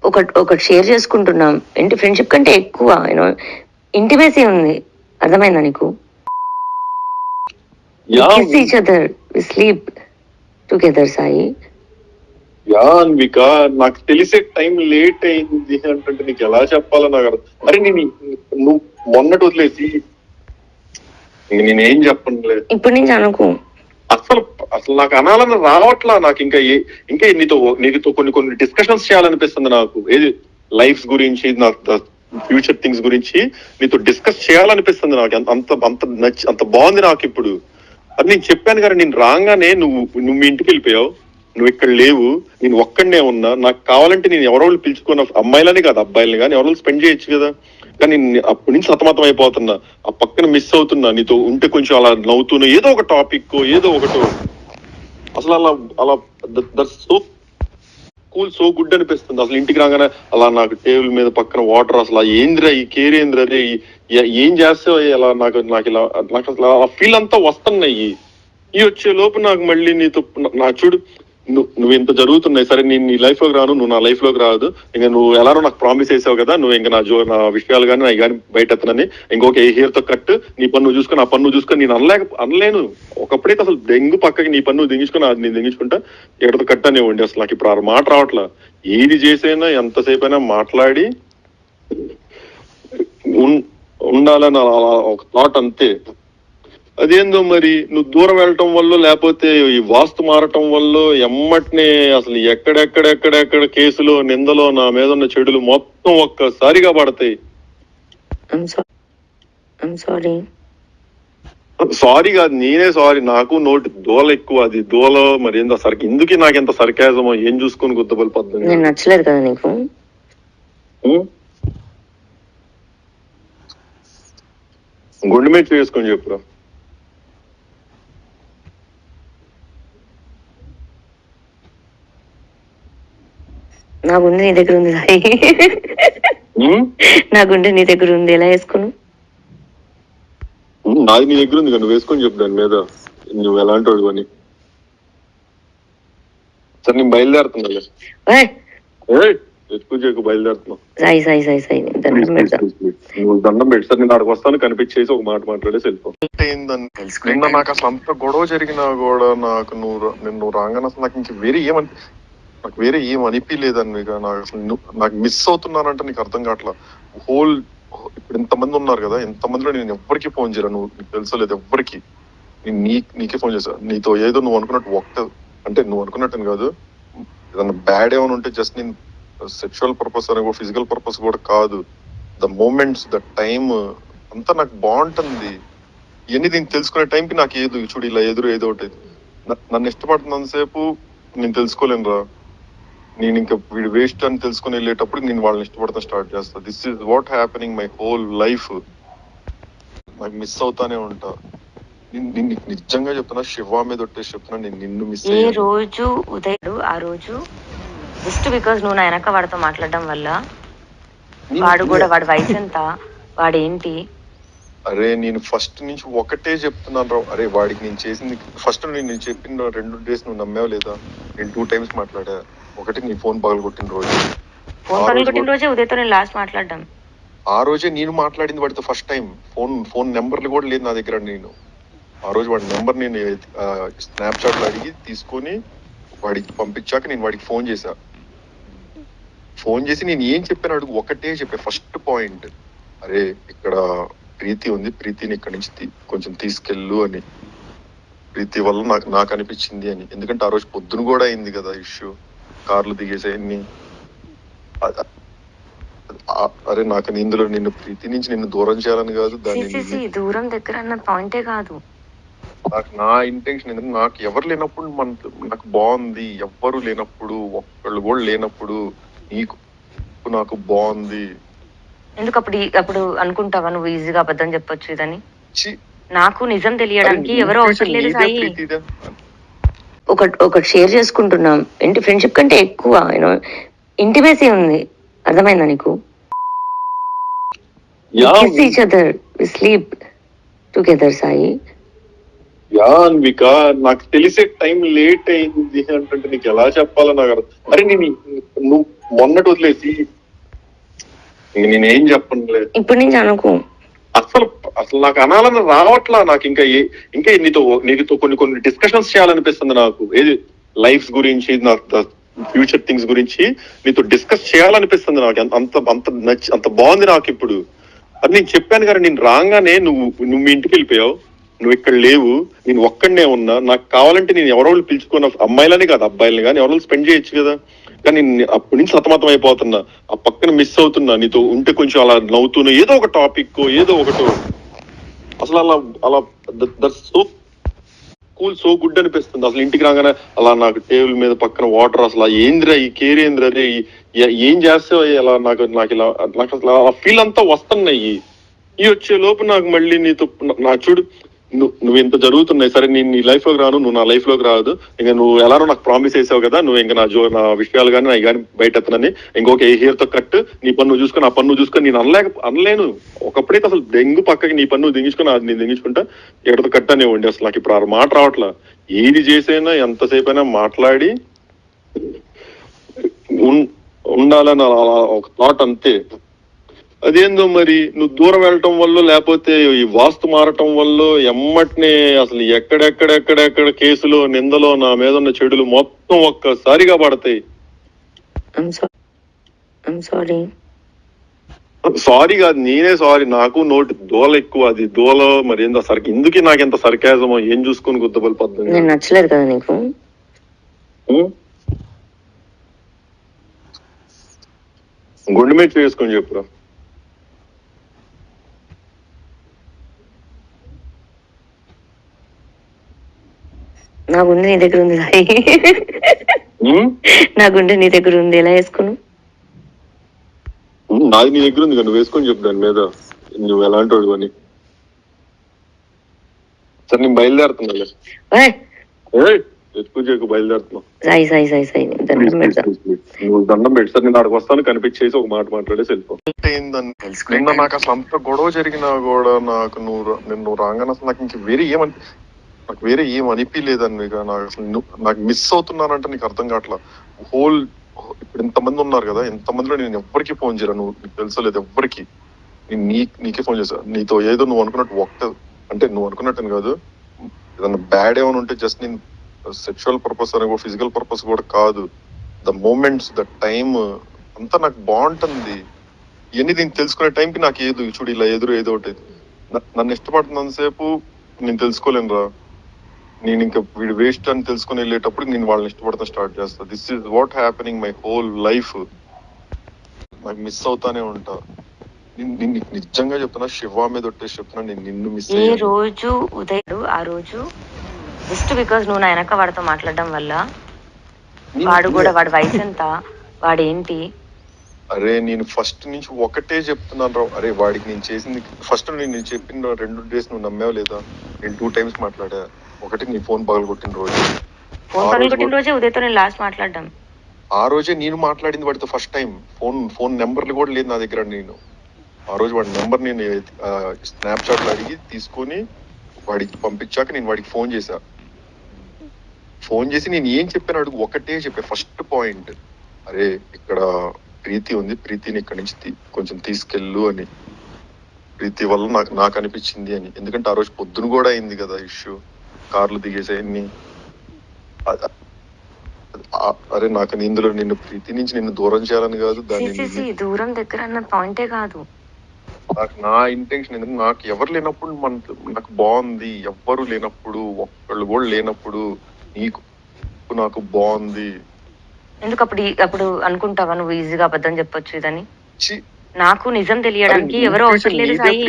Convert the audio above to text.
ఒకటి షేర్ చేసుకుంటున్నాం. ఏంటి ఫ్రెండ్షిప్ కంటే ఎక్కువ ఇంటిమేసీ ఉంది. అర్థమైందా నీకు? Kiss each other, we sleep together Sai. Anvika, నాకు తెలిసే టైం లేట్ అయింది అంటే నీకు ఎలా చెప్పాలో నాకు అర్థం. అరే నువ్వు మొన్నటి వదిలేసి నేనేం చెప్పనులే. ఇప్పటి నుంచి అనుకో. అసలు నాకు అనాలని రావట్లా. నాకు ఇంకా నీతో కొన్ని డిస్కషన్స్ చేయాలనిపిస్తుంది నాకు. ఏది లైఫ్ గురించి, ఫ్యూచర్ థింగ్స్ గురించి నీతో డిస్కస్ చేయాలనిపిస్తుంది నాకు. అంత బాగుంది నాకు ఇప్పుడు. అది నేను చెప్పాను కానీ నేను రాగానే నువ్వు మీ ఇంటికి వెళ్ళిపోయావు. నువ్వు ఇక్కడ లేవు, నేను ఒక్కడనే ఉన్నా. నాకు కావాలంటే నేను ఎవరో పిలుచుకున్న అమ్మాయిలని కాదు అబ్బాయిలని కానీ ఎవరో స్పెండ్ చేయొచ్చు కదా. కానీ అప్పటి నుంచి సతమతం అయిపోతున్నా. ఆ పక్కన మిస్ అవుతున్నా. నీతో ఉంటే కొంచెం అలా నవ్వుతున్నా, ఏదో ఒక టాపిక్ ఏదో ఒకటో. అసలు అలా సో కూల్, సో గుడ్ అనిపిస్తుంది. అసలు ఇంటికి రాగానే అలా నాకు టేబుల్ మీద పక్కన వాటర్, అసలు ఏంద్రా ఈ కేర్ ఏంద్రా, అదే ఏం చేస్తావు అలా నాకు ఇలా నాకు అసలు ఆ ఫీల్ అంతా వస్తున్నాయి. ఈ వచ్చే లోపు నాకు మళ్ళీ నీతో చూడు నువ్వు ఇంత జరుగుతున్నాయి. సరే నేను నీ లైఫ్ లోకి రాను, నువ్వు నా లైఫ్ లోకి రాదు. ఇంకా నువ్వు ఎలానో నాకు ప్రామిస్ చేసావు కదా, నువ్వు ఇంకా నా విషయాలు కానీ నాకు కానీ బయట ఎత్తనని ఇంకొక హెయిర్ తో కట్, నీ పన్ను చూసుకొని ఆ పన్ను చూసుకొని నేను అనలేను. ఒకప్పుడైతే అసలు దెంగు పక్కకి నీ పన్ను దింగించుకొని అది నేను దింగించుకుంటా ఎక్కడితో కట్ అనేవ్వండి. అసలు నాకు ఇప్పుడు ఆ మాట రావట్లా. ఏది చేసైనా ఎంతసేపు అయినా మాట్లాడి ఉండాలని ఒక థాట్ అంతే. అదేందో మరి నువ్వు దూరం వెళ్ళటం వల్ల లేకపోతే ఈ వాస్తు మారటం వల్ల ఎమ్మటినే అసలు ఎక్కడెక్కడ కేసులు నిందలో నా మీద ఉన్న చెడులు మొత్తం ఒక్కసారిగా పడతాయి. సారీ కాదు, నేనే సారీ. నాకు నోటి దోల ఎక్కువ. అది దోల మరి ఏందో ఎందుకు నాకు ఎంత సర్కాజమో ఏం చూసుకొని గుద్దబలి పద్ధతి నచ్చలేదు కదా నీకు. గుండె మీద చేసుకొని చెప్పురా. నా గుండె నీ దగ్గర ఉంది సాయి. నా గుండె నీ దగ్గర ఉంది, ఎలా వేసుకున్నావు? నాది నీ దగ్గర ఉంది, నువ్వు వేసుకొని చెప్పు దాని మీద నువ్వు ఎలాంటి వాడు అని. సరే నేను బయలుదేరుతున్నా. ఎక్కువ బయలుదేరుతున్నావు. సాయి సాయి సాయి సాయి నువ్వు దండం పెట్టి సార్ నేను అక్కడికి వస్తాను కనిపించేసి ఒక మాట మాట్లాడేసి వెళ్ళిపో. నిన్న నాకు అసలు అంత గొడవ జరిగినా కూడా నాకు నువ్వు రాగానే అసలు నాకు ఇంక వేరే ఏం అనిపించలేదని. నాకు అసలు నాకు మిస్ అవుతున్నానంటే నీకు అర్థం కావట్లా. హోల్ ఇప్పుడు ఇంతమంది ఉన్నారు కదా, ఇంతమందిలో నేను ఎవ్వరికి ఫోన్ చేయను. నీకు తెలుసలేదు ఎవ్వరికి. నేను నీకే ఫోన్ చేశా. నీతో ఏదో నువ్వు అనుకున్నట్టు అంటే నువ్వు అనుకున్నట్టు కాదు, ఏదన్నా బ్యాడ్ ఏమైనా ఉంటే జస్ట్ నేను సెక్షువల్ పర్పస్ అని ఫిజికల్ పర్పస్ కూడా కాదు. ద మూమెంట్స్, ద టైమ్ అంతా నాకు బాగుంటుంది. ఇవన్నీ నేను తెలుసుకునే టైంకి నాకు ఏదో చూడు ఇలా ఏదో ఒకటి నన్ను ఇష్టపడుతున్నంతసేపు నేను తెలుసుకోలేను రా. నేను ఇంకా వీడు వేస్ట్ అని తెలుసుకుని వెళ్ళేటప్పుడు నేను వాళ్ళని ఇష్టపడతా స్టార్ట్ చేస్తా. This is what happening my whole life. నాకు మిస్ అవుతానే ఉంటా. నేను నిజంగా చెప్తున్నా, శివ మీద ఒట్టేసి చెప్తున్నా, నేను నిన్ను మిస్ అయ్యా. రోజు ఉదయం ఆ రోజు జస్ట్ బికాస్ నువ్వు నా వెనక వాడితో మాట్లాడడం వల్ల వాడు కూడా వాడి వయసు ఎంత, వాడేంటి. అరే నేను ఫస్ట్ నుంచి ఒకటే చెప్తున్నాను రా. అరే వాడికి నేను చేసింది ఫస్ట్ నేను చెప్పిన 2 days నువ్వు నమ్మావు లేదా? నేను 2 times మాట్లాడా. ఒకటి నీ ఫోన్ పగలగొట్టిన రోజే ఉదయతో నేను లాస్ట్ మాట్లాడడం. ఆ రోజే నేను మాట్లాడింది వాడితో ఫస్ట్ టైం. ఫోన్ నెంబర్లు కూడా లేదు నా దగ్గర. నేను ఆ రోజు వాడి నెంబర్ నేను స్నాప్చాట్లు అడిగి తీసుకొని వాడికి పంపించాక నేను వాడికి ఫోన్ చేసి నేను ఏం చెప్పాను అడుగు. ఒకటే చెప్పా ఫస్ట్ పాయింట్, అరే ఇక్కడ ప్రీతి ఉంది, ప్రీతిని ఇక్కడి నుంచి కొంచెం తీసుకెళ్ళు అని. ప్రీతి వల్ల నాకు అనిపించింది అని. ఎందుకంటే ఆ రోజు పొద్దున కూడా అయింది కదా ఇష్యూ, కార్లు దిగేసాయన్ని. అరే నాకు ఇందులో నిన్ను ప్రీతి నుంచి నిన్ను దూరం చేయాలని కాదు, దాన్ని దూరం దగ్గర అన్న పాయింటే కాదు. నాకు నా ఇంటెన్షన్ ఏంటంటే నాకు ఎవరు లేనప్పుడు నాకు బాగుంది. ఎవ్వరు లేనప్పుడు, ఒక్కళ్ళు కూడా లేనప్పుడు నాకు బాగుంది. ఎందుకు అప్పుడు అనుకుంటావా నువ్వు ఈజీగా అబద్ధం చెప్పొచ్చు ఇదని? నాకు నిజం తెలియడానికి ఎవరో అవసరం లేదు సాయి. ఒకటి షేర్ చేసుకుంటున్నాం. ఏంటి ఫ్రెండ్షిప్ కంటే ఎక్కువ ఇంటిమేసీ ఉంది. అర్థమైందా నీకు? Kiss each other, we sleep together Sai. Yeah Anvika, నాకు తెలిసే టైం లేట్ అయింది అంటే నీకు ఎలా చెప్పాలో నాకు అరే నువ్వు మొన్నటి వదిలేసి నేనేం చెప్పనులే ఇప్పుడు నుంచి అనుకో. అసలు అసలు నాకు అనాలని రావట్లా. నాకు ఇంకా ఇంకా నీతో కొన్ని డిస్కషన్స్ చేయాలనిపిస్తుంది నాకు. ఏది లైఫ్ గురించి, ఫ్యూచర్ థింగ్స్ గురించి నీతో డిస్కస్ చేయాలనిపిస్తుంది నాకు. అంత బాగుంది నాకు ఇప్పుడు. అది నేను చెప్పాను కదా, నేను రాగానే నువ్వు మీ ఇంటికి వెళ్ళిపోయావు, నువ్వు ఇక్కడ లేవు, నేను ఒక్కడనే ఉన్నా. నాకు కావాలంటే నేను ఎవరో పిలుచుకున్న అమ్మాయిలని కాదు అబ్బాయిలని కానీ ఎవరో స్పెండ్ చేయొచ్చు కదా. కానీ అప్పటి నుంచి సతమతం అయిపోతున్నా, ఆ పక్కన మిస్ అవుతున్నా. నీతో ఉంటే కొంచెం అలా నవ్వుతున్నా, ఏదో ఒక టాపిక్ ఏదో ఒకటో. అసలు అలా that's so cool, so good అనిపిస్తుంది. అసలు ఇంటికి రాగానే అలా నాకు టేబుల్ మీద పక్కన వాటర్, అసలు ఏంద్రా ఈ కేర్ ఏంద్రా రే, ఏం చేస్తావు అలా నాకు అసలు ఆ ఫీల్ అంతా వస్తున్నాయి. ఈ వచ్చే లోపు నాకు మళ్ళీ నీతో చూడు, నువ్వు ఇంత జరుగుతున్నాయి. సరే నేను నీ లైఫ్ లోకి రాను, నువ్వు నా లైఫ్ లోకి రాదు. ఇంకా నువ్వు ఎలానో నాకు ప్రామిస్ చేసావు కదా, నువ్వు ఇంకా నా విషయాలు కానీ అవి కానీ బయట ఎత్తనని, ఇంకొక ఏ హియర్ తో కట్, నీ పన్ను చూసుకొని ఆ పన్ను చూసుకొని నేను అనలేను. ఒకప్పుడైతే అసలు దెంగు పక్కకి నీ పన్ను దించుకొని అది నేను దించుకుంటా, ఎక్కడితో కట్ అనేవ్వండి. అసలు నాకు ఇప్పుడు ఆ మాట రావట్లా. ఏది చేసైనా ఎంతసేపు అయినా మాట్లాడి ఉండాలని ఒక థాట్ అంతే. అదేందో మరి నువ్వు దూరం వెళ్ళటం వల్ల లేకపోతే ఈ వాస్తు మారటం వల్ల ఎమ్మటినే అసలు ఎక్కడెక్కడ కేసులో నిందలో నా మీద ఉన్న చెడులు మొత్తం ఒక్కసారిగా పడతాయి. సారీ కాదు, నేనే సారీ. నాకు నోటి దోల ఎక్కువ, అది దోల మరి ఏందో ఎందుకు నాకు ఎంత సర్కాజమో ఏం చూసుకుని గుద్దబలి పద్ధతి నచ్చలేదు కదా నీకు. గుండె మీద చేసుకొని చెప్పురా. నా గుండె నీ దగ్గర ఉంది, నా గుండె నీ దగ్గర ఉంది, ఎలా వేసుకున్నావు? నాది నీ దగ్గర ఉంది కదా, నువ్వు వేసుకొని చెప్పు దాని మీద నువ్వు ఎలాంటి వాడు అని. సరే నేను బయలుదేరుతున్నా, బయలుదేరుతున్నా. నువ్వు దండం పెట్టి సార్, నేను అక్కడికి వస్తాను, కనిపించేసి ఒక మాట మాట్లాడేసి వెళ్ళిపో. నిన్న నాకు అసలు అంత గొడవ జరిగినా కూడా నాకు నువ్వు రాగానే అసలు నాకు ఇంక వేరే ఏం అనిపించలేదని. నాకు అసలు నాకు మిస్ అవుతున్నానంటే నీకు అర్థం కావట్లా. ఇప్పుడు ఇంతమంది ఉన్నారు కదా, ఇంతమందిలో నేను ఎవ్వరికి ఫోన్ చేయను, నీకు తెలుసలేదు ఎవ్వరికి. నేను నీకే ఫోన్ చేశా. నీతో ఏదో నువ్వు అనుకున్నట్టు అంటే నువ్వు అనుకున్నట్టు కాదు, ఏదన్నా బ్యాడ్ ఏమైనా ఉంటే జస్ట్ నేను సెక్షువల్ పర్పస్ అని ఫిజికల్ పర్పస్ కూడా కాదు. ద మూమెంట్స్, ద టైమ్ అంతా నాకు బాగుంటుంది. ఇవన్నీ నేను తెలుసుకునే టైంకి నాకు చూడు ఇలా ఏదో ఒకటి నన్ను ఇష్టపడుతున్నంతసేపు నేను తెలుసుకోలేను రా. నేను ఇంకా వీడు వేస్ట్ అని తెలుసుకుని వెళ్ళేటప్పుడు నేను వాళ్ళని ఇష్టపడతాను స్టార్ట్ చేస్తా. This is what happening my whole life. నాకు మిస్ అవుతానే ఉంటా. నిజంగా చెప్తున్నా, శివ మీద చెప్తున్నా, నేను నిన్ను మిస్ ఏ రోజు ఉదయం ఆ రోజు జస్ట్ బికాస్ నువ్వు నా వెనక వాడితో మాట్లాడడం వల్ల, వాడు కూడా వాడి వయసు ఎంత, వాడేంటి. అరే నేను ఫస్ట్ నుంచి ఒకటే చెప్తున్నాను రా. అరే వాడికి నేను చేసింది ఫస్ట్, నేను చెప్పిన 2 days నువ్వు నమ్మావు లేదా? నేను 2 times మాట్లాడా. ఒకటి నీ ఫోన్ పగలగొట్టిన రోజే ఉదయతో నేను లాస్ట్ మాట్లాడడం. ఆ రోజే నేను మాట్లాడింది వాడితో ఫస్ట్ టైం. ఫోన్ నెంబర్లు కూడా లేదు నా దగ్గర. నేను ఆ రోజు వాడి నెంబర్ నేను స్నాప్చాట్ లో అడిగి తీసుకొని వాడికి పంపించాక నేను వాడికి ఫోన్ చేసి నేను ఏం చెప్పాను అడుగు, ఒకటే చెప్పా. ఫస్ట్ పాయింట్, అరే ఇక్కడ ప్రీతి ఉంది, ప్రీతిని ఇక్కడి నుంచి కొంచెం తీసుకెళ్ళు అని. ప్రీతి వల్ల నాకు అనిపించింది అని. ఎందుకంటే ఆ రోజు పొద్దున కూడా అయింది కదా ఇష్యూ, కార్లు దిగేసాయన్ని. అరే నాకు ఇందులో నిన్ను ప్రీతి నుంచి నిన్ను దూరం చేయాలని కాదు, దాన్ని దూరం దగ్గర అన్న పాయింటే కాదు. నా ఇంటెన్షన్ ఏంటంటే, నాకు ఎవరు లేనప్పుడు నాకు బాగుంది, ఎవ్వరు లేనప్పుడు, ఒక్కళ్ళు కూడా లేనప్పుడు నాకు బాగుంది. ఎందుకు అప్పుడు అనుకుంటావా నువ్వు ఈజీగా అబద్ధం చెప్పొచ్చు ఇదని? నాకు నిజం తెలియడానికి ఎవరో అవసరం లేదు సాయి.